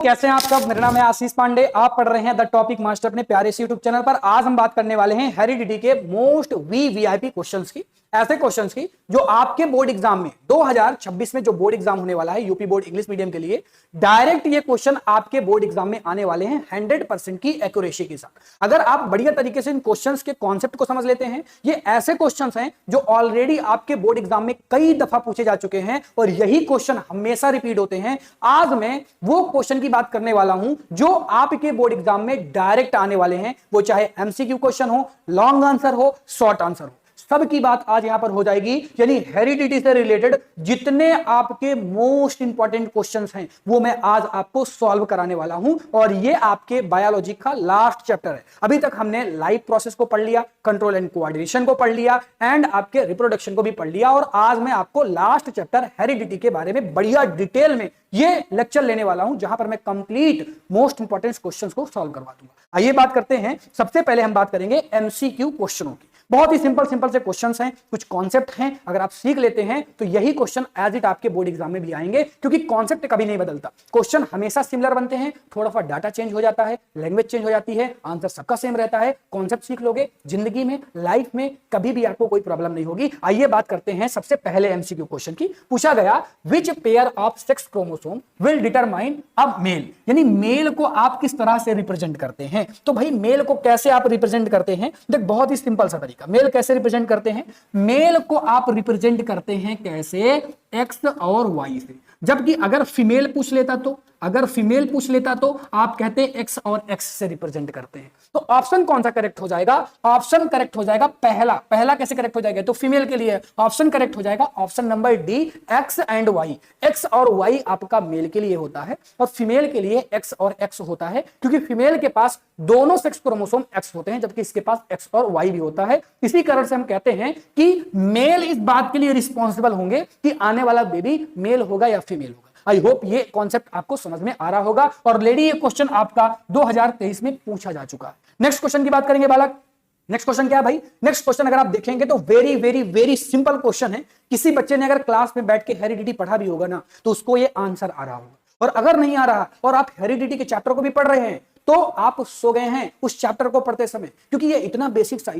कैसे हैं आप सब। मेरा नाम है आशीष पांडे। आप पढ़ रहे हैं द टॉपिक मास्टर अपने प्यारे से यूट्यूब चैनल पर। आज हम बात करने वाले हैं हेरिडिटी के मोस्ट वीवीआईपी क्वेश्चंस की, ऐसे क्वेश्चंस की जो आपके बोर्ड एग्जाम में 2026 में जो बोर्ड एग्जाम होने वाला है यूपी बोर्ड इंग्लिश मीडियम के लिए, डायरेक्ट ये क्वेश्चन आपके बोर्ड एग्जाम में आने वाले हैं 100% की एक्यूरेसी के साथ। अगर आप बढ़िया तरीके से इन क्वेश्चंस के कॉन्सेप्ट को समझ लेते हैं, ये ऐसे क्वेश्चंस हैं जो ऑलरेडी आपके बोर्ड एग्जाम में कई दफा पूछे जा चुके हैं और यही क्वेश्चन हमेशा रिपीट होते हैं। आज मैं वो क्वेश्चन की बात करने वाला हूं जो आपके बोर्ड एग्जाम में डायरेक्ट आने वाले हैं, वो चाहे एमसीक्यू क्वेश्चन हो, लॉन्ग आंसर हो, शॉर्ट आंसर हो, सबकी बात आज यहां पर हो जाएगी। यानी हेरिडिटी से रिलेटेड जितने आपके मोस्ट इंपॉर्टेंट क्वेश्चंस हैं वो मैं आज आपको सॉल्व कराने वाला हूं और ये आपके बायोलॉजी का लास्ट चैप्टर है। अभी तक हमने लाइफ प्रोसेस को पढ़ लिया, कंट्रोल एंड कोऑर्डिनेशन को पढ़ लिया एंड आपके रिप्रोडक्शन को भी पढ़ लिया और आज मैं आपको लास्ट चैप्टर हेरिडिटी के बारे में बढ़िया डिटेल में ये लेक्चर लेने वाला हूं जहां पर मैं कंप्लीट मोस्ट इंपॉर्टेंट क्वेश्चंस को सॉल्व करवा दूंगा। आइए बात करते हैं। सबसे पहले हम बात करेंगे एमसीक्यू क्वेश्चनों की। बहुत ही सिंपल से क्वेश्चंस हैं, कुछ कॉन्सेप्ट हैं, अगर आप सीख लेते हैं तो यही क्वेश्चन एज इट आपके बोर्ड एग्जाम में भी आएंगे, क्योंकि कॉन्सेप्ट कभी नहीं बदलता। क्वेश्चन हमेशा सिमिलर बनते हैं, थोड़ा सा डाटा चेंज हो जाता है, लैंग्वेज चेंज हो जाती है, आंसर सबका सेम रहता है। कॉन्सेप्ट सीख लोगे, जिंदगी में लाइफ में कभी भी आपको कोई प्रॉब्लम नहीं होगी। आइए बात करते हैं सबसे पहले एमसीक्यू क्वेश्चन की। पूछा गया which pair of sex chromosome will determine a male, यानी मेल को आप किस तरह से रिप्रेजेंट करते हैं। तो भाई मेल को कैसे आप रिप्रेजेंट करते हैं, देख बहुत ही सिंपल सा तरीका। मेल कैसे रिप्रेजेंट करते हैं, मेल को आप रिप्रेजेंट करते हैं कैसे, एक्स और वाई से। जबकि अगर फीमेल पूछ लेता तो आप कहते हैं एक्स और एक्स से रिप्रेजेंट करते हैं। तो ऑप्शन कौन सा करेक्ट हो जाएगा, ऑप्शन करेक्ट हो जाएगा पहला कैसे करेक्ट हो जाएगा, तो फीमेल के लिए ऑप्शन करेक्ट हो जाएगा option number D, X and Y. X और वाई आपका मेल के लिए होता है और फीमेल के लिए एक्स और एक्स होता है, क्योंकि फीमेल के पास दोनों सेक्स क्रोमोसोम एक्स होते हैं जबकि इसके पास एक्स और वाई भी होता है। इसी कारण से हम कहते हैं कि मेल इस बात के लिए रिस्पॉन्सिबल होंगे कि आने वाला बेबी मेल होगा या फीमेल होगा। आई होप ये कॉन्सेप्ट आपको समझ में आ रहा होगा। और ऑलरेडी ये क्वेश्चन आपका 2023 में पूछा जा चुका है। नेक्स्ट क्वेश्चन की बात करेंगे बालक। नेक्स्ट क्वेश्चन क्या है भाई, नेक्स्ट क्वेश्चन अगर आप देखेंगे तो very very very simple question है। किसी बच्चे ने अगर क्लास में बैठ के हेरिडिटी पढ़ा भी होगा ना तो उसको ये आंसर आ रहा होगा, और अगर नहीं आ रहा और आप हेरिडिटी के चैप्टर को भी पढ़ रहे हैं तो आप सो गए हैं उस चैप्टर को पढ़ते समय, क्योंकि ये इतना बेसिक सा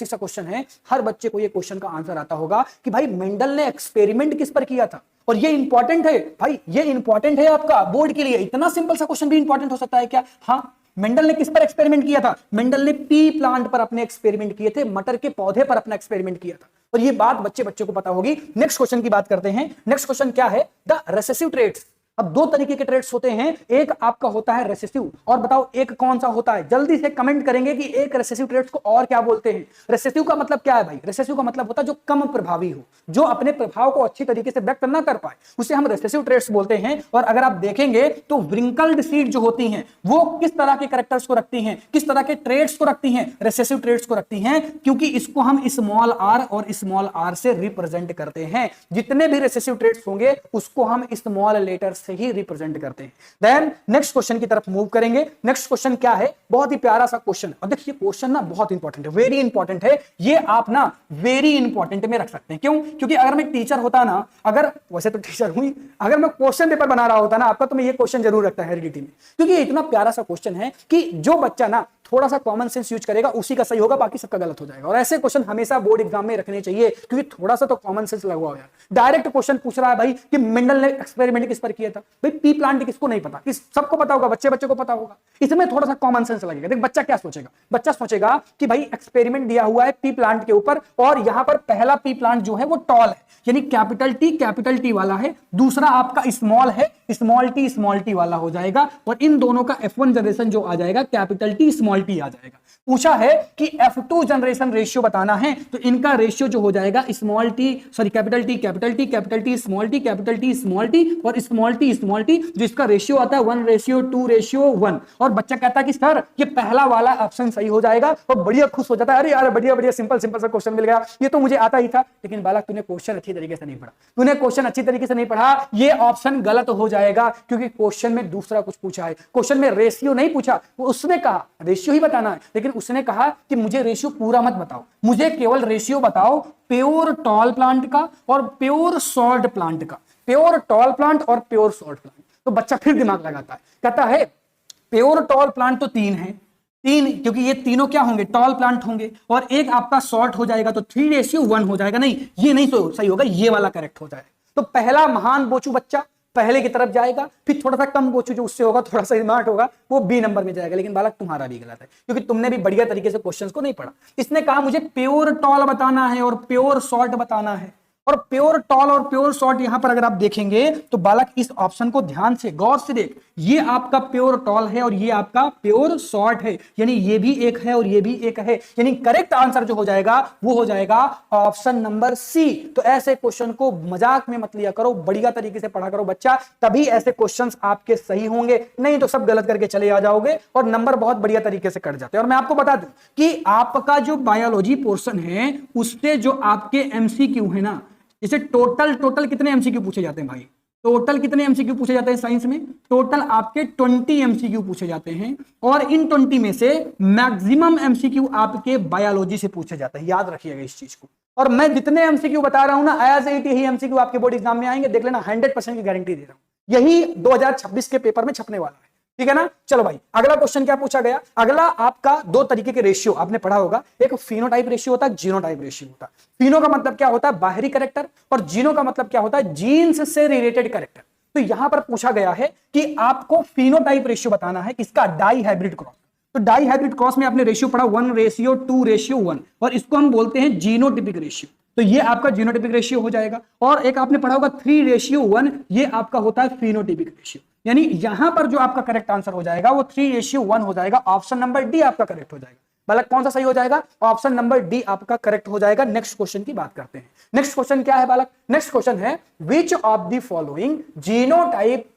क्वेश्चन है। हर बच्चे को ये क्वेश्चन का आंसर आता होगा कि भाई मेंडल ने एक्सपेरिमेंट किस पर किया था। और ये इंपॉर्टेंट है भाई, ये इंपॉर्टेंट है आपका बोर्ड के लिए। इतना सिंपल सा क्वेश्चन भी इंपॉर्टेंट हो सकता है क्या? हाँ, मेंडल ने किस पर एक्सपेरिमेंट किया था? मेंडल ने पी प्लांट पर अपने एक्सपेरिमेंट किए थे, मटर के पौधे पर अपना एक्सपेरिमेंट किया था। और ये बात बच्चे को पता होगी। नेक्स्ट क्वेश्चन की बात करते हैं। नेक्स्ट क्वेश्चन क्या है, द रिसेसिव ट्रेट्स। अब दो तरीके के ट्रेट्स होते हैं, एक आपका होता है रिसेसिव, और बताओ एक कौन सा होता है। जल्दी से कमेंट करेंगे कि एक रिसेसिव ट्रेट्स को और क्या बोलते हैं। रिसेसिव का मतलब क्या है भाई, रिसेसिव का मतलब होता है जो कम प्रभावी हो, जो अपने प्रभाव को अच्छी तरीके से व्यक्त ना कर पाए, उसे हम रिसेसिव ट्रेट्स बोलते हैं। और अगर आप देखेंगे तो व्रिंकल्ड सीड जो होती हैं वो किस तरह के कैरेक्टर्स को रखती हैं, किस तरह के ट्रेट्स को रखती हैं, रिसेसिव ट्रेट्स को रखती हैं, क्योंकि इसको हम स्मॉल आर और स्मॉल आर से रिप्रेजेंट करते हैं। जितने भी रिसेसिव ट्रेट्स होंगे उसको हम स्मॉल लेटर से ही रिप्रेजेंट करते हैं। देन नेक्स्ट क्वेश्चन की तरफ मूव करेंगे। नेक्स्ट क्वेश्चन क्या है, बहुत ही प्यारा सा क्वेश्चन। और देखिए क्वेश्चन ना बहुत इंपॉर्टेंट है, वेरी इंपॉर्टेंट है। ये आप ना वेरी इंपॉर्टेंट में रख सकते हैं। क्यों? क्योंकि अगर मैं टीचर होता ना, अगर वैसे तो टीचर हुई, अगर मैं क्वेश्चन पेपर बना रहा होता ना आपका, तो मैं ये क्वेश्चन जरूर रखता है हेरिडिटी में, क्योंकि ये इतना प्यारा सा क्वेश्चन है कि जो बच्चा ना थोड़ा सा कॉमन सेंस यूज करेगा उसी का सही होगा, बाकी सबका गलत हो जाएगा। और ऐसे क्वेश्चन हमेशा बोर्ड एग्जाम में रखने चाहिए, क्योंकि थोड़ा सा तो कॉमन सेंस लगा हुआ है। डायरेक्ट क्वेश्चन पूछ रहा है भाई कि मेंडल ने एक्सपेरिमेंट किस पर किया था। भाई पी प्लांट किसको नहीं पता, सबको पता होगा, बच्चे को पता होगा। इसमें थोड़ा सा कॉमन सेंस लगेगा। देख बच्चा क्या सोचेगा, बच्चा सोचेगा कि भाई एक्सपेरिमेंट दिया हुआ है पी प्लांट के ऊपर, और यहां पर पहला पी प्लांट जो है वो टॉल है, यानी कैपिटल टी वाला है, दूसरा आपका स्मॉल है, स्मॉल टी वाला हो जाएगा, और इन दोनों का F1 जनरेशन जो आ जाएगा कैपिटल टी स्मॉल टी आ जाएगा। पूछा है कि F2 जनरेशन रेशियो बताना है, तो इनका रेशियो जो हो जाएगा कैपिटल टी स्मॉल टी और स्मॉल टी, जो इसका रेशियो आता है 1:2:1। और बच्चा कहता है कि सर ये पहला वाला ऑप्शन सही हो जाएगा, और बढ़िया खुश हो जाता है, अरे यार बढ़िया सिंपल सा क्वेश्चन मिल गया, ये तो मुझे आता ही था। लेकिन बालक तूने क्वेश्चन अच्छी तरीके से नहीं पढ़ा, ये ऑप्शन गलत हो जाएगा, क्योंकि क्वेश्चन में दूसरा कुछ पूछा है। क्वेश्चन में रेशियो नहीं पूछा, उसने कहा रेशियो ही बताना है, लेकिन उसने कहा कि मुझे रेशियो पूरा मत बताओ, मुझे केवल रेशियो बताओ प्योर टॉल प्लांट का और प्योर शॉर्ट प्लांट का, प्योर टॉल प्लांट और प्योर शॉर्ट प्लांट। तो बच्चा फिर दिमाग लगाता है, कहता है प्योर टॉल प्लांट तो 3 है, 3 क्योंकि ये तीनों क्या होंगे, टॉल प्लांट होंगे, और एक आपका शॉर्ट हो जाएगा तो 3:1 हो जाएगा। नहीं, ये नहीं तो सही होगा, ये वाला करेक्ट हो जाएगा। तो पहला महान बोचू बच्चा पहले की तरफ जाएगा, फिर थोड़ा सा कम बोचू जो उससे होगा, थोड़ा सा स्मार्ट होगा, वो बी नंबर में जाएगा। लेकिन बालक तुम्हारा भी गलत है, क्योंकि तुमने भी बढ़िया तरीके से क्वेश्चंस को नहीं पढ़ा। इसने कहा मुझे प्योर टॉल बताना है और प्योर शॉर्ट बताना है, और प्योर टॉल और प्योर शॉर्ट यहां पर अगर आप देखेंगे तो बालक इस ऑप्शन को ध्यान से गौर से देख, ये आपका प्योर टॉल है और ये आपका प्योर शॉर्ट है, यानी ये भी एक है और ये भी एक है, यानी करेक्ट आंसर जो हो जाएगा वो हो जाएगा ऑप्शन नंबर सी। तो ऐसे क्वेश्चन को मजाक में मत लिया करो, बढ़िया तरीके से पढ़ा करो बच्चा, तभी ऐसे क्वेश्चंस आपके सही होंगे, नहीं तो सब गलत करके चले आ जाओगे और नंबर बहुत बढ़िया तरीके से कट जाते हैं। और मैं आपको बता दूं कि आपका जो बायोलॉजी पोर्शन है उससे जो आपके एमसीक्यू है ना, जैसे टोटल कितने एमसीक्यू पूछे जाते हैं भाई, टोटल कितने एमसीक्यू पूछे जाते हैं साइंस में, टोटल आपके 20 एमसीक्यू पूछे जाते हैं, और इन 20 में से मैक्सिमम एमसीक्यू आपके बायोलॉजी से पूछे जाते हैं, याद रखिएगा इस चीज को। और मैं जितने एमसीक्यू बता रहा हूं ना, एज इट यही एमसीक्यू आपके बोर्ड एग्जाम में आएंगे, देख लेना, 100% की गारंटी दे रहा हूं, यही 2026 के पेपर में छपने वाला है, ठीक है ना। चलो भाई, अगला क्वेश्चन क्या पूछा गया, अगला आपका 2 तरीके के रेशियो आपने पढ़ा होगा, एक फिनोटाइप रेशियो होता है, जीनोटाइप रेशियो होता है। फिनो का मतलब क्या होता है, बाहरी कैरेक्टर, और जीनो का मतलब क्या होता है, जीन्स से रिलेटेड कैरेक्टर। तो यहां पर पूछा गया है कि आपको फिनोटाइप रेशियो बताना है, किसका, डाई हाइब्रिड क्रॉस। तो डाई हाइब्रिड क्रॉस में आपने रेशियो पढ़ा 1:2:1, और इसको हम बोलते हैं जीनोटिपिक रेशियो। तो ये आपका जीनोटिपिक रेशियो हो जाएगा। और एक आपने पढ़ा होगा 3:1, ये आपका होता है फिनोटिपिक रेशियो। यानी यहां पर जो आपका करेक्ट आंसर हो जाएगा वो 3:1 हो जाएगा, ऑप्शन नंबर डी आपका करेक्ट हो जाएगा। बालक कौन सा सही हो जाएगा, ऑप्शन नंबर डी आपका करेक्ट हो जाएगा। नेक्स्ट क्वेश्चन की बात करते हैं। नेक्स्ट क्वेश्चन क्या है बालक, नेक्स्ट क्वेश्चन है which of the following genotype,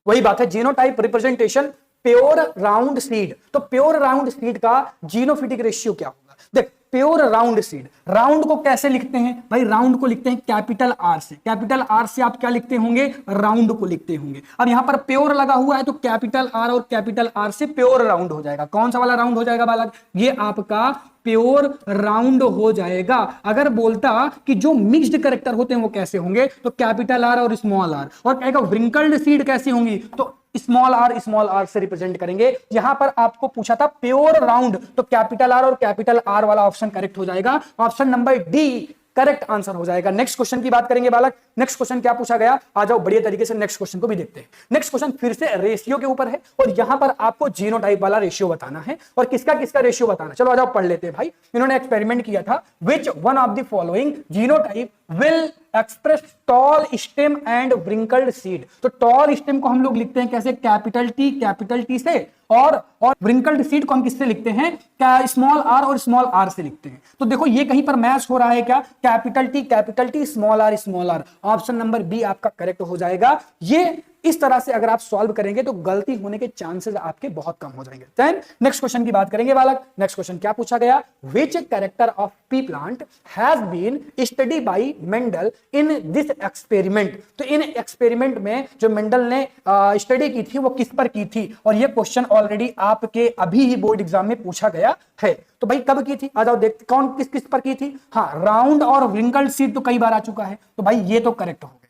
वही बात है, genotype representation pure round seed. तो प्योर राउंड सीड का जीनोफिटिक रेशियो क्या होगा, देख प्योर राउंड सीड, राउंड को कैसे लिखते हैं भाई, राउंड को लिखते हैं कैपिटल आर से, कैपिटल आर से आप क्या लिखते होंगे, राउंड को लिखते होंगे। अब यहां पर प्योर लगा हुआ है तो कैपिटल आर और कैपिटल आर से प्योर राउंड हो जाएगा। कौन सा वाला राउंड हो जाएगा बालक, ये आपका प्योर राउंड हो जाएगा। अगर बोलता कि जो मिक्स्ड कैरेक्टर होते हैं वो कैसे होंगे, तो कैपिटल आर और स्मॉल आर, और कहेगा व्रिंकल्ड सीड कैसी होंगी, तो स्मॉल आर से रिप्रेजेंट करेंगे। यहां पर आपको पूछा था प्योर राउंड, तो कैपिटल आर और कैपिटल आर वाला ऑप्शन करेक्ट हो जाएगा, option number D correct answer हो जाएगा। नेक्स्ट क्वेश्चन की बात करेंगे बालक, नेक्स्ट क्वेश्चन क्या पूछा गया, आ जाओ बढ़िया तरीके से नेक्स्ट क्वेश्चन को भी देखते हैं। नेक्स्ट क्वेश्चन फिर से रेशियो के ऊपर है, और यहां पर आपको जीनोटाइप वाला रेशियो बताना है, और किसका किसका रेशियो बताना। चलो आ जाओ पढ़ लेते हैं भाई। इन्होंने एक्सपेरिमेंट किया था, which one of the following genotype will express tall stem and wrinkled seed. तो टॉल स्टेम को हम लोग लिखते हैं कैसे, कैपिटल टी से, और व्रिंकल्ड सीड को हम किससे लिखते हैं, स्मॉल आर और स्मॉल आर से लिखते हैं। तो देखो ये कहीं पर मैच हो रहा है क्या, capital T small R, option number B आपका करेक्ट हो जाएगा। ये इस तरह से अगर आप सॉल्व करेंगे तो गलती होने के चांसेस आपके बहुत कम हो जाएंगे। देन नेक्स्ट क्वेश्चन की बात करेंगे बालक। नेक्स्ट क्वेश्चन क्या पूछा गया, which character of pea plant has been study by Mendel in this experiment. तो इन एक्सपेरिमेंट में जो मेंडल ने स्टडी की थी वो किस पर की थी, और ये क्वेश्चन ऑलरेडी आपके अभी ही बोर्ड एग्जाम में पूछा गया है। तो भाई कब की थी, आ जाओ देखते कौन किस किस पर की थी। हाँ, राउंड और व्रिंकल्ड सीड तो कई बार आ चुका है, तो भाई ये तो करेक्ट हो गया।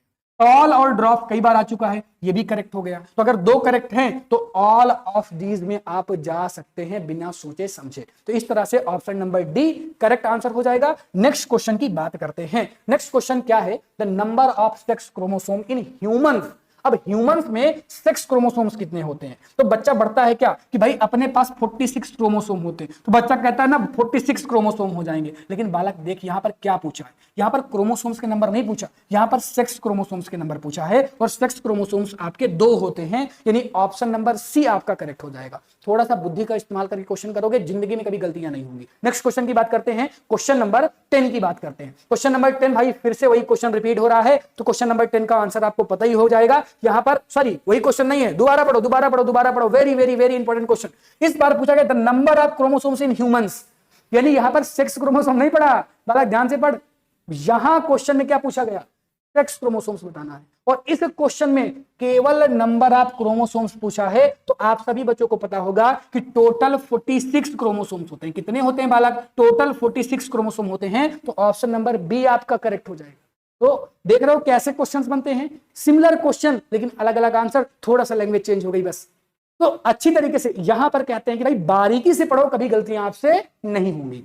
ऑल और ड्रॉप कई बार आ चुका है, ये भी करेक्ट हो गया। तो अगर 2 करेक्ट हैं तो ऑल ऑफ दीज में आप जा सकते हैं बिना सोचे समझे। तो इस तरह से option number D correct answer हो जाएगा। नेक्स्ट क्वेश्चन की बात करते हैं। नेक्स्ट क्वेश्चन क्या है, the number of sex chromosome in humans. अब ह्यूमंस में सेक्स क्रोमोसोम्स कितने होते हैं, तो बच्चा बढ़ता है क्या कि भाई अपने पास 46 क्रोमोसोम होते हैं, तो बच्चा कहता है ना 46 क्रोमोसोम हो जाएंगे। लेकिन बालक देख यहां पर क्या पूछा है, यहां पर क्रोमोसोम्स के नंबर नहीं पूछा, यहां पर सेक्स क्रोमोसोम्स के नंबर पूछा है, और सेक्स क्रोमोसोम्स आपके 2 होते हैं, यानी ऑप्शन नंबर सी आपका करेक्ट हो जाएगा। थोड़ा सा बुद्धि का इस्तेमाल करके क्वेश्चन करोगे, जिंदगी में कभी गलतियां नहीं होंगी। नेक्स्ट क्वेश्चन की बात करते हैं, क्वेश्चन नंबर 10 की बात करते हैं। क्वेश्चन नंबर 10 भाई फिर से वही क्वेश्चन रिपीट हो रहा है, तो क्वेश्चन नंबर 10 का आंसर आपको पता ही हो जाएगा। यहां पर सॉरी वही क्वेश्चन नहीं है, दोबारा पढ़ो, very very very important question. इस बार पूछा गया the number of chromosomes in humans, यानी यहां पर सेक्स क्रोमोसोम नहीं पढ़ा, बालक ध्यान से पढ़। यहां क्वेश्चन में क्या पूछा गया, सेक्स क्रोमोसोम्स बताना है, और इस क्वेश्चन में केवल नंबर ऑफ क्रोमोसोम्स पूछा है। तो आप सभी बच्चों को पता होगा कि टोटल 46 क्रोमोसोम्स होते हैं। कितने होते हैं बालक, टोटल 46 क्रोमोसोम होते हैं। तो ऑप्शन नंबर बी आपका करेक्ट हो जाएगा। तो देख रहे हो कैसे क्वेश्चंस बनते हैं, सिमिलर क्वेश्चन लेकिन अलग अलग आंसर, थोड़ा सा लैंग्वेज चेंज हो गई बस। तो अच्छी तरीके से यहां पर कहते हैं कि भाई बारीकी से पढ़ो, कभी गलतियां आपसे नहीं होंगी।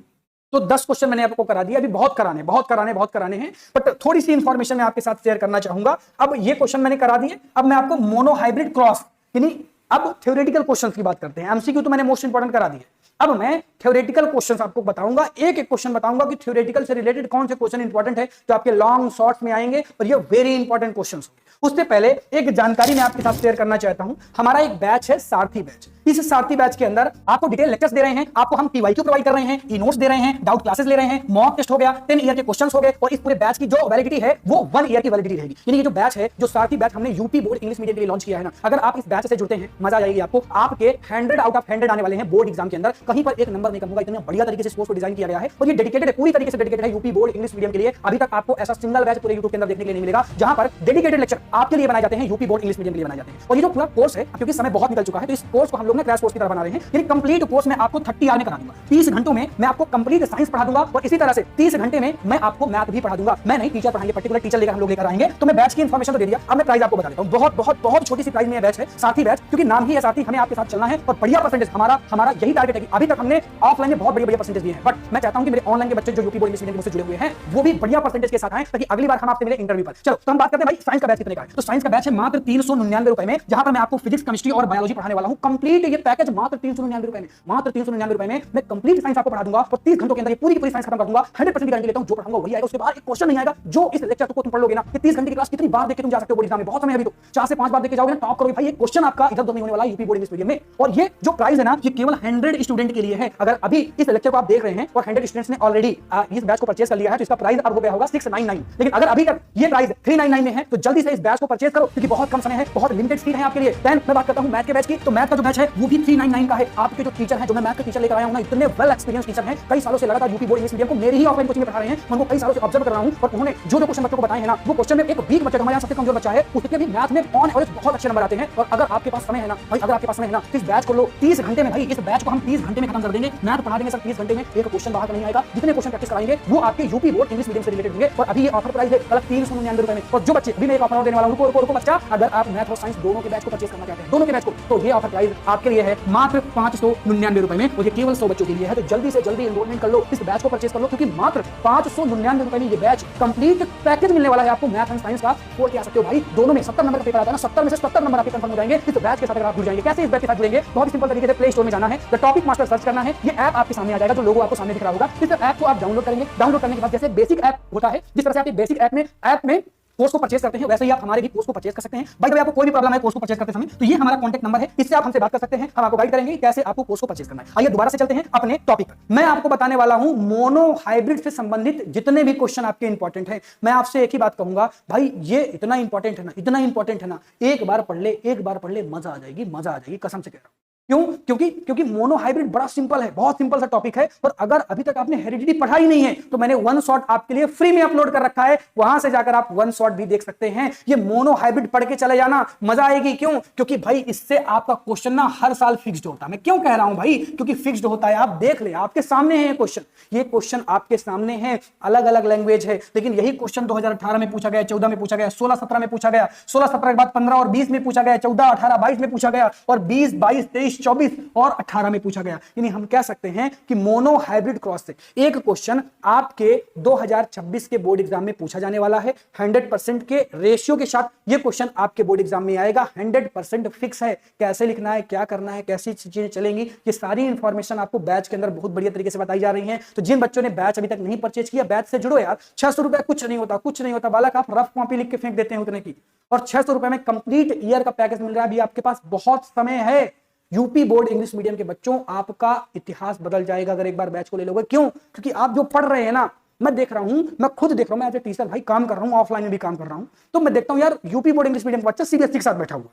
तो 10 क्वेश्चन मैंने आपको करा दिया, अभी बहुत कराने हैं, बट थोड़ी सी इंफॉर्मेशन मैं आपके साथ शेयर करना चाहूंगा। अब ये क्वेश्चन मैंने करा दिए, अब मैं आपको मोनो हाइब्रिड क्रॉस, यानी अब थ्योरेटिकल क्वेश्चंस की बात करते हैं। एमसीक्यू तो मैंने मोस्ट इंपोर्टेंट करा दिए, अब मैं थ्योरेटिकल क्वेश्चंस आपको बताऊंगा, एक एक क्वेश्चन बताऊंगा कि थ्योरेटिकल से रिलेटेड कौन से क्वेश्चन इंपॉर्टेंट है जो आपके लॉन्ग शॉर्ट्स में आएंगे और ये वेरी इंपॉर्टेंट क्वेश्चंस होंगे। उससे पहले एक जानकारी मैं आपके साथ शेयर करना चाहता हूं। हमारा एक बैच है सारथी बैच, इस सारथी बैच के अंदर आपको डिटेल लेक्चर्स दे रहे हैं, आपको हम पीवाईक्यू प्रोवाइड कर रहे हैं, ई नोट्स दे रहे हैं, डाउट क्लासेस ले रहे हैं, मॉक टेस्ट हो गया, 10 ईयर के क्वेश्चंस हो गए, और इस पूरे बैच की जो वैलिडिटी है वो 1 ईयर की वैलिडिटी रहेगी। यानी ये जो बैच है, जो सारथी बैच हमने यूपी बोर्ड इंग्लिश मीडियम के लिए लॉन्च किया है ना, अगर आप इस बैच से जुड़ते हैं मजा आ जाएगी आपको। आपके 100 आउट ऑफ 100 आने वाले हैं बोर्ड एग्जाम के अंदर, कहीं पर एक नंबर नहीं कम होगा, इतना बढ़िया तरीके से इस कोर्स को डिजाइन किया गया है और ये डेडिकेटेड है, पूरी तरीके से डेडिकेटेड है यूपी बोर्ड इंग्लिश मीडियम के लिए। अभी तक आपको ऐसा सिंगल बैच पूरे यूट्यूब के अंदर देखने के लिए नहीं मिलेगा जहां पर डेडिकेटेड लेक्चर आपके लिए बनाए जाते हैं, यूपी बोर्ड इंग्लिश मीडियम के लिए बनाए जाते हैं। और ये जो पूरा कोर्स है, क्योंकि समय बहुत निकल चुका है, तो इस कोर्स को हम लोग ने क्रैश कोर्स की तरह बना रहे हैं। यानी कंप्लीट कोर्स में आपको 30 आवर में करा दूंगा, 30 घंटों में मैं आपको कंप्लीट साइंस पढ़ा दूंगा, और इसी तरह से 30 घंटे में मैं आपको मैथ भी पढ़ा दूंगा। मैं नहीं, टीचर पढ़ाएंगे, पर्टिकुलर टीचर लेकर हम लोग लेकर आएंगे। तो मैं बैच की इंफॉर्मेशन तो दे दिया, अब मैं प्राइस आपको बता देता हूं। बहुत बहुत बहुत छोटी सी प्राइस में बैच है, साथी बैच, क्योंकि नाम ही है साथी, हमें आपके साथ चलना है और बढ़िया परसेंटेज हमारा यही टारगेट है कि अभी तक हमने ऑफलाइन में बहुत बढ़िया परसेंटेज दिए हैं, बट मैं चाहता हूं कि मेरे ऑनलाइन के बच्चे जो यूपी बोर्ड इंग्लिश मीडियम से जुड़े हुए हैं वो भी बढ़िया परसेंटेज के साथ आए, ताकि अगली बार हम आपसे मिले इंटरव्यू पर। चलो, तो हम बात करते हैं भाई साइंस का बैच कितने का है। तो साइंस का बैच है मात्र 399 रुपए में, जहां पर मैं आपको फिजिक्स, केमिस्ट्री और बायोलॉजी पढ़ाने वाला हूं। कंप्लीट ये पैकेज मात्र 399 रुपए में, मात्र 399 रुपए में मैं कंप्लीट साइंस आपको पढ़ा दूंगा और 30 घंटों के अंदर ये पूरी की पूरी साइंस खत्म कर दूंगा। 100% की गारंटी लेता हूं, जो पढ़ाऊंगा वही आएगा, उसके बाद एक क्वेश्चन नहीं आएगा। जो इस लेक्चर को तुम पढ़ लोगे ना, ये 30 घंटे की क्लास कितनी बार देख के तुम जा सकते हो बोर्ड एग्जाम में, बहुत समय अभी तो 4 से 5 बार देख के जाओगे ना, टॉप करोगे भाई। ये क्वेश्चन आपका इधर उधर नहीं होने वाला यूपी बोर्ड इंग्लिश मीडियम में। और ये जो प्राइस है ना, ये केवल 100 स्टूडेंट के लिए है। अगर अभी इस लेक्चर को आप देख रहे हैं और 100 स्टूडेंट्स ने ऑलरेडी इस बैच को परचेज कर लिया है, तो इसका प्राइस अब हो गया होगा 699। लेकिन अगर अभी तक ये प्राइस 399 में है, तो जल्दी से इस बैच को परचेज करो, क्योंकि बहुत कम समय है, बहुत लिमिटेड सीट है आपके लिए। देन मैं बात करता हूं मैथ के बैच की, तो मैथ का जो बैच है वो भी 399 का है। आपके जो टीचर है, जो मैं मैथ के टीचर लेकर आया हूं ना, इतने वेल एक्सपीरियंस टीचर हैं, कई सालों से लगातार यूपी बोर्ड इंग्लिश मीडियम को मेरी ही ऑफलाइन कोचिंग में पढ़ा रहे हैं, उनको कई सालों से ऑब्जर्व कर रहा हूं, और उन्होंने जो क्वेश्चन बच्चों को बताए हैं ना, वो क्वेश्चन में एक वीक बच्चा, हमारे यहाँ सबसे कमजोर बच्चा है, उसके भी मैथ में ऑन एवरेज बहुत अच्छे नंबर आते हैं। और अगर आपके पास समय है ना भाई, अगर आपके पास समय है ना, इस बैच को लो 30 घंटे में। भाई इस बैच को हम 30 घंटे में खत्म कर देंगे, मैथ पढ़ा देंगे सर 30 घंटे में, एक क्वेश्चन बाहर नहीं आएगा। जितने क्वेश्चन प्रैक्टिस कराएंगे वो आपके यूपी बोर्ड इंग्लिश मीडियम से रिलेटेड होंगे। और अभी ये ऑफर प्राइस है कल 399 रुपए में। और जो बच्चे अभी मैं एक ऑफर देने वाला हूं, रुको बच्चा, अगर आप मैथ और साइंस दोनों के बैच को परचेज करना चाहते हैं, दोनों के बैच को, तो ये ऑफर प्राइस आपके लिए है मात्र 599 रुपए में, और ये केवल 100 बच्चों के लिए है। तो जल्दी से जल्दी एनरोलमेंट कर लो, इस बैच को परचेज कर लो, क्योंकि मात्र 599 रुपए में ये बैच कंप्लीट पैकेज मिलने वाला है आपको। मैथ एंड साइंस का खोल के आ सकते हो भाई, दोनों में 70 नंबर का पेपर आता है ना, 70 में से 70 नंबर आपके कंफर्म हो जाएंगे इस बैच के साथ। अगर आप जुड़ जाएंगे, कैसे इस बैच के साथ जुड़ेंगे? बहुत ही सिंपल तरीके से प्ले स्टोर में जाना है, द टॉपिक मास्टर सर्च करना है, ये ऐप आपके सामने आ जाएगा, जो लोगो आपको सामने दिख रहा होगा। इस ऐप को आप डाउनलोड करेंगे, डाउनलोड करने के बाद जैसे बेसिक ऐप होता है, जिस तरह से आप बेसिक ऐप में कोर्स को परचेज करते हैं, वैसे ही आप हमारे भी कोर्स को परचेज कर सकते हैं। भाई अगर आपको कोई भी प्रॉब्लम है कोर्स को परचेज करते समय, तो ये हमारा कॉन्टैक्ट नंबर है, इससे आप हमसे बात कर सकते हैं, हम आपको गाइड करेंगे कैसे आपको कोर्स को परचेज करना है। आइए दोबारा से चलते हैं अपने टॉपिक पर। मैं आपको बताने वाला हूं मोनो हाइब्रिड से संबंधित जितने भी क्वेश्चन आपके इंपॉर्टेंट हैं। मैं आपसे एक ही बात कहूंगा भाई, ये इतना इंपॉर्टेंट है ना, इतना इंपॉर्टेंट है ना, एक बार पढ़ ले, मजा आ जाएगी, कसम से कह रहा हूं। क्यों? क्योंकि मोनो हाइब्रिड बड़ा सिंपल है, बहुत सिंपल सा टॉपिक है। और अगर अभी तक आपने हेरिडिटी पढ़ा ही नहीं है, तो मैंने वन शॉट आपके लिए फ्री में अपलोड कर रखा है, वहां से जाकर आप वन शॉट भी देख सकते हैं। ये मोनो हाइब्रिड पढ़ के चले जाना, मजा आएगी। क्यों? क्योंकि भाई इससे आपका क्वेश्चन ना हर साल फिक्स्ड होता है। मैं क्यों कह रहा हूं भाई? क्योंकि फिक्स्ड होता है। आप देख ले, आपके सामने है ये क्वेश्चन आपके सामने है, अलग अलग लैंग्वेज है, लेकिन यही क्वेश्चन 2018 में पूछा गया, 14 में पूछा गया, 16-17 में पूछा गया, 16-17 के बाद 15 और 20 में पूछा गया, 14-18-22 में पूछा गया, और 20-22-23-24 और 18 में पूछा गया। यानी हम कह सकते हैं कि मोनो हाइब्रिड क्रॉस से एक क्वेश्चन आपके 2026 के बोर्ड एग्जाम में पूछा जाने वाला है। 100% के रेशियो के साथ ये क्वेश्चन आपके बोर्ड एग्जाम में आएगा, 100% फिक्स है। कैसे लिखना है, क्या करना है, कैसी चीजें चलेंगी, ये सारी इंफॉर्मेशन आपको बैच के अंदर बहुत बढ़िया तरीके से बताई जा रही है। तो जिन बच्चों ने बैच अभी तक नहीं परचेज किया, बैच से जुड़ो यार। 600 रुपए कुछ नहीं होता बालक, आप रफ कॉपी लिख के फेंक देते हैं उतने की, और 600 रुपए में कंप्लीट ईयर का पैकेज मिल रहा है। अभी आपके पास बहुत समय है। यूपी बोर्ड इंग्लिश मीडियम के बच्चों, आपका इतिहास बदल जाएगा अगर एक बार बैच को ले लोगे। क्यों? क्योंकि आप जो पढ़ रहे हैं ना, मैं देख रहा हूं, मैं खुद देख रहा हूं, मैं एज ए टीचर भाई काम कर रहा हूं, ऑफलाइन में भी काम कर रहा हूं, तो मैं देखता हूं यार यूपी बोर्ड इंग्लिश मीडियम का बच्चा सीबीएसई के साथ बैठा हुआ है,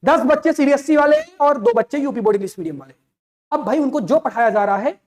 10 बच्चे सीबीएसई वाले और 2 बच्चे यूपी बोर्ड इंग्लिश मीडियम वाले। अब भाई उनको जो पढ़ाया जा रहा है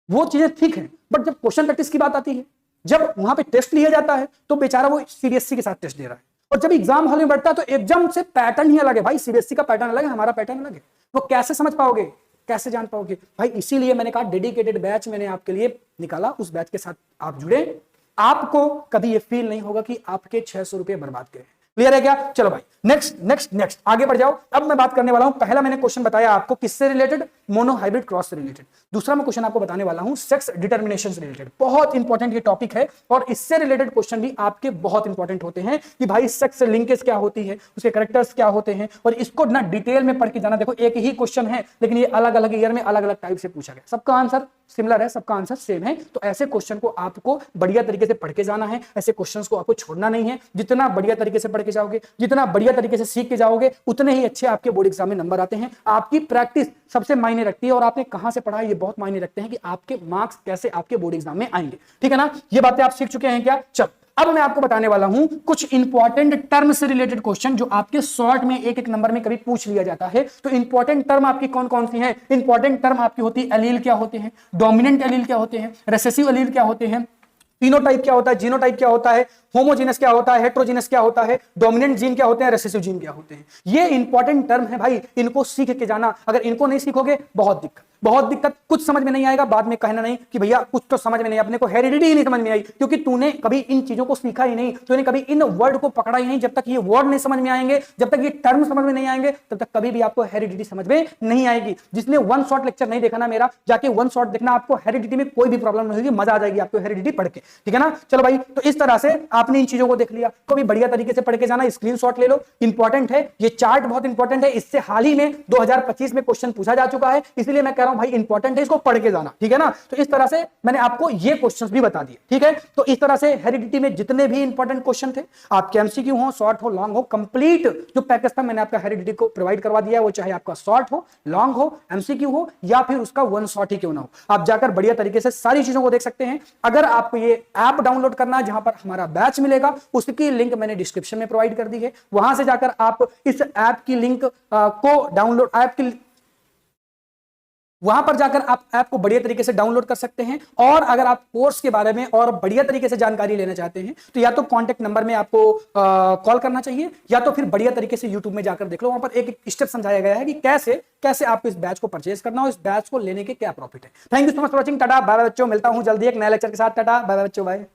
वो चीजें ठीक है, बट जब क्वेश्चन प्रैक्टिस की बात आती है, जब वहां पे टेस्ट लिया जाता है, तो बेचारा वो सीबीएसई के साथ टेस्ट दे रहा है। और जब एग्जाम हॉल में बैठता है तो एकदम से पैटर्न ही अलग है भाई, सीबीएसई का पैटर्न अलग है, हमारा पैटर्न अलग है। वो कैसे समझ पाओगे, कैसे जान पाओगे भाई? इसीलिए मैंने कहा डेडिकेटेड बैच मैंने आपके लिए निकाला, उस बैच के साथ आप जुड़े, आपको कभी ये फील नहीं होगा कि आपके 600 रुपए बर्बाद गए। क्लियर है क्या? चलो भाई नेक्स्ट आगे बढ़ जाओ। अब मैं बात करने वाला हूं, पहला मैंने क्वेश्चन बताया आपको किससे रिलेटेड, मोनो हाइब्रिड क्रॉस से रिलेटेड। दूसरा मैं क्वेश्चन आपको बताने वाला हूं सेक्स डिटर्मिनेशन से रिलेटेड। बहुत इंपॉर्टेंट ये टॉपिक है और इससे रिलेटेड क्वेश्चन भी आपके बहुत इंपॉर्टेंट होते हैं कि भाई सेक्स लिंकेज क्या होती है, उसके कैरेक्टर्स क्या होते हैं, और इसको ना डिटेल में पढ़ के जाना। देखो एक ही क्वेश्चन है लेकिन ये अलग अलग ईयर में अलग अलग टाइप से पूछा गया, सबका आंसर सिमिलर है, सबका आंसर सेम है। तो ऐसे क्वेश्चन को आपको बढ़िया तरीके से पढ़ के जाना है, ऐसे क्वेश्चंस को आपको छोड़ना नहीं है। जितना बढ़िया तरीके से पढ़ के जाओगे, जितना बढ़िया तरीके से सीख के जाओगे, उतने ही अच्छे आपके बोर्ड एग्जाम में नंबर आते हैं। आपकी प्रैक्टिस सबसे मायने रखती है और आपने कहां से पढ़ा है ये बहुत मायने रखते हैं कि आपके मार्क्स कैसे आपके बोर्ड एग्जाम में आएंगे। ठीक है ना? ये बातें आप सीख चुके हैं क्या? चल अब मैं आपको बताने वाला हूं कुछ इंपॉर्टेंट टर्म से रिलेटेड क्वेश्चन जो आपके शॉर्ट में एक एक नंबर में कभी पूछ लिया जाता है। तो इंपॉर्टेंट टर्म आपकी कौन कौन सी हैं? इंपॉर्टेंट टर्म आपकी होती है एलील क्या होते हैं, डोमिनेंट एलील क्या होते हैं, रिसेसिव एलील क्या होते हैं, फिनोटाइप क्या होता है, जीनोटाइप क्या होता है, होमोजीनस क्या होता है, हेट्रोजीनस क्या होता है, डोमिनेंट जीन क्या होते हैं, रिसेसिव जीन क्या होते हैं। ये इंपॉर्टेंट टर्म है भाई, इनको सीख के जाना। अगर इनको नहीं सीखोगे बहुत दिक्कत, कुछ समझ में नहीं आएगा। बाद में कहना नहीं कि भैया कुछ तो समझ में नहीं, अपने को हेरिडिटी ही नहीं समझ में आई, क्योंकि तूने कभी इन चीजों को सीखा ही नहीं, तूने कभी इन वर्ड को पकड़ा ही नहीं। जब तक ये वर्ड नहीं समझ में आएंगे, जब तक ये टर्म समझ में नहीं आएंगे, तब तक कभी भी आपको हेरिडिटी समझ में नहीं आएगी। जिसने वन शॉट लेक्चर नहीं देखा ना मेरा, जाके वन शॉट देखना, आपको हेरिडिटी में कोई भी प्रॉब्लम नहीं होगी, मजा आ जाएगी आपको हेरिडिटी पढ़ के। ठीक है ना? चलो भाई, तो इस तरह से आपने इन चीजों को देख लिया, को भी बढ़िया तरीके से पढ़ के जाना, स्क्रीनशॉट ले लो, इंपॉर्टेंट है। ये चार्ट बहुत इंपॉर्टेंट है, इससे हाल ही में 2025 में क्वेश्चन पूछा जा चुका है, इसलिए मैं कह रहा हूं भाई इंपॉर्टेंट है, इसको पढ़ के जाना। ठीक है ना? तो इस तरह से मैंने आपको ये क्वेश्चंस भी बता दिए। ठीक है? तो इस तरह से हेरिडिटी में जितने भी इंपॉर्टेंट क्वेश्चन थे, आपके एमसीक्यू हो, शॉर्ट हो, लॉन्ग हो, कंप्लीट जो पैकेज था मैंने आपका हेरिडिटी को प्रोवाइड करवा दिया है। वो चाहे आपका शॉर्ट हो, लॉन्ग हो, एमसीक्यू हो, या फिर उसका वन शॉट ही क्यों ना हो, आप जाकर बढ़िया तरीके से सारी चीजों को देख सकते हैं। अगर आपको ये ऐप डाउनलोड करना है जहां पर हमारा बैच मिलेगा, उसकी लिंक मैंने डिस्क्रिप्शन में प्रोवाइड कर दी है। वहां से जाकर आप इस ऐप की लिंक को डाउनलोड, वहां पर जाकर आप ऐप को बढ़िया तरीके से डाउनलोड कर सकते हैं। और अगर आप कोर्स के बारे में और बढ़िया तरीके से जानकारी लेना चाहते हैं तो या तो कांटेक्ट नंबर में आपको कॉल करना चाहिए, या तो फिर बढ़िया तरीके से यूट्यूब में जाकर देख लो। वहां पर एक एक स्टेप समझाया गया है कि कैसे आपको इस बैच को परचेज करना हो, इस बैच को लेने के क्या प्रॉफिट है। Thank you so much for watching. Tata bye bye बच्चों, मिलता हूं जल्दी एक नए लेक्चर के साथ। टाटा बाय बाय बच्चों, बाय।